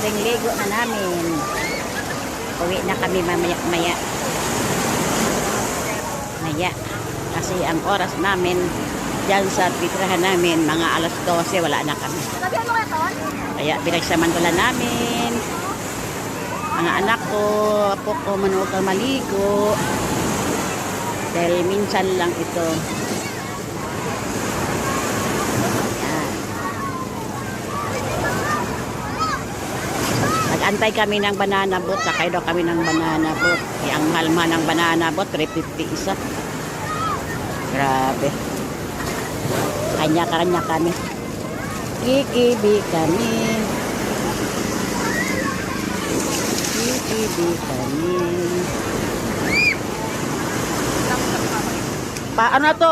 huling ligo na namin. Uwi na kami maya. Kasi ang oras namin dyan sa titirahan namin, mga alas 12, wala na kami. Kaya pinagsamantala namin. Mga anak ko, apo ko, manuot ang maligo. Dahil minsan lang ito. Ayan. Nag-antay kami ng banana boat. Sakay daw kami ng banana boat. Ang mahal-mahal ng banana boat, 350 isa. Grabe. Kanya-kanya kami. Kikibi kami. Kikibi kami. Ano to?